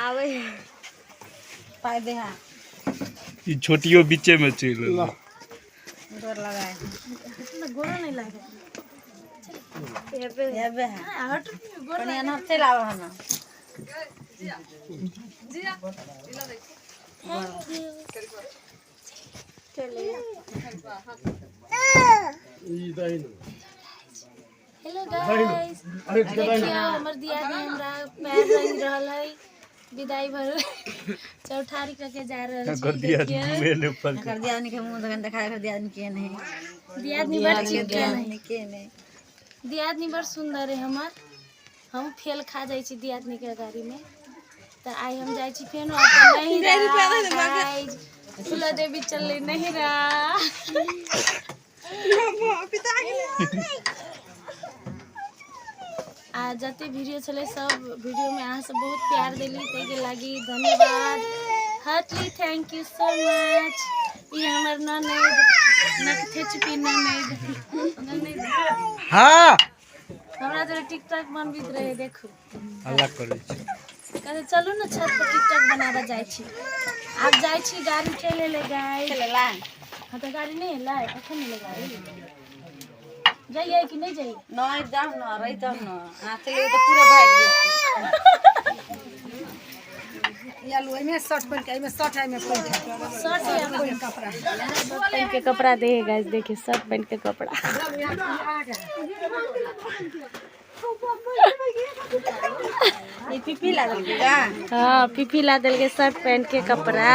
आवे फायदे हैं ये छोटियों बीचे में चल डर लगा है ना गोरा नहीं लगा ये बे है हट कनिया ना चला आवा ना जिया इला देख चले हेलो गाइस देखिए हमर दिया ने हमरा पैर रंग रहल है विदाई भर चौठारी करके जा रहल छै कर दिया ने के मुंह देखा कर दिया ने के नहीं दिया ने बड़ ठीक नहीं के नहीं दिया ने बड़ सुंदर है हमर हम फेल खा जाई छी दिया ने के गाड़ी में त आई हम जाई छी फेन नहीं गाइस फुला देवी चलले नहीं रा आ जते वीडियो चले सब वीडियो में अहाँ सब बहुत प्यार दिली ते लागी धन्यवाद heartly thank you so much ये हमर ननद नकथे चुपी ननद हां हमरा तो टिकटॉक बनबित रहे देखो अल्लाह करे छी कहते चलो ना छत पर टिकटॉक बनावा जाय छी आप जाय छी गाड़ी चले ले गाइस चले ला हां तो गाड़ी नहीं ला अखन नहीं लगा जाइए कि नहीं जाइए नहीं जाम ना रही तब ना चले तो पूरा भाग जेते या लो में शर्ट पहन के में शर्ट है में शर्ट कपड़ा शर्ट पहन के कपड़ा दे गाइस देखिए शर्ट पहन के कपड़ा ये पीपी ला दल के हां पीपी ला दल के शर्ट पहन के कपड़ा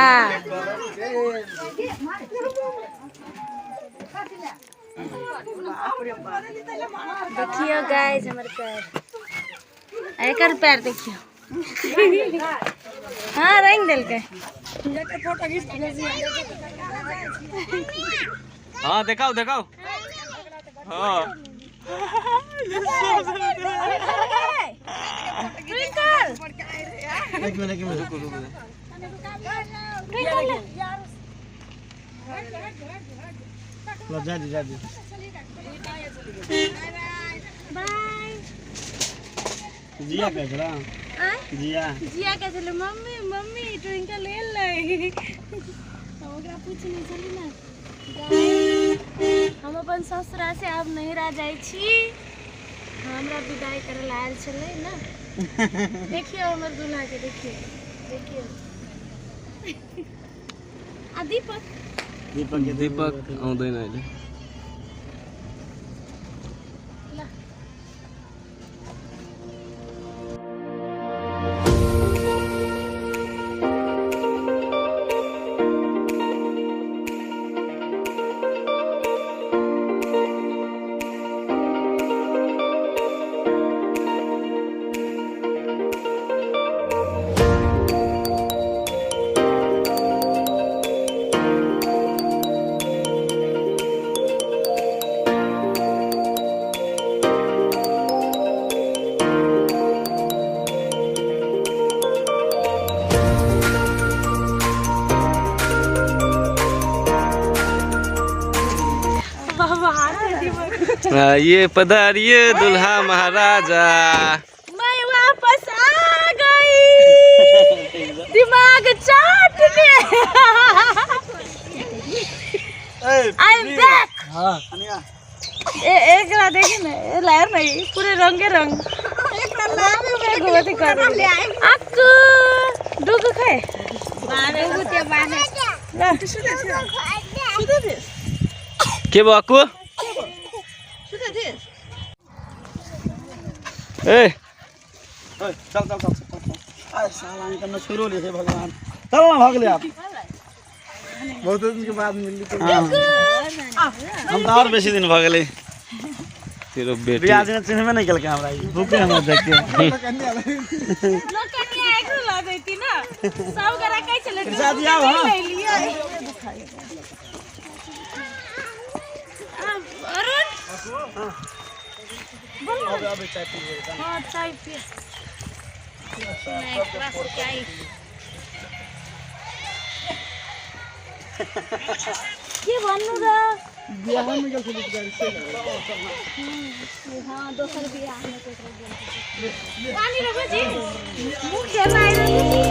देखियो गाइस हमर पैर एकर पैर देखियो हां रंग देल के फोटो खींच हां दिखाओ दिखाओ हां एक मिनट रुको जा दे बाय जिया कैसे रहा जिया कैसे ले मम्मी ट्विंकल ले ले ओकरा पूछ नहीं चली ना हम अपन ससुरा से अब नहीं रह जाई छी हमरा विदाई करे लायल छले ना देखियो हमर दूल्हा के देखियो आ दीपक आउँदै न अहिले ये पधारिए दुल्हा महाराजा मैं वापस आ गई दिमाग चाट ले आई एम बैक हां एक ला देखे ना लहर नहीं पूरे रंगे रंग एक नाम में घुमती कर अक्कू डुग खाए बारे गुतिया बाने ला सुदे के बो अक्कू ए चल साला इनका छोड़ो ले भगवान चल ना भाग ले आप बहुत दिन के बाद मिलली तो हम तो और बेसी दिन भागले तेरो बेटी बियाह दिन चिन्ह में निकल के हमरा भूखे हम देख के लोग कन्या एक ला देती ना सब करा कैसे ले शादी आओ हां ले लिया अरुण हां अब चाय पी हां चाय पी नहीं क्लास चाय के भन्नु र बियाह में गल से गाड़ी से हां दोसर बियाह में तो पानी रखो जी मुंह खेला है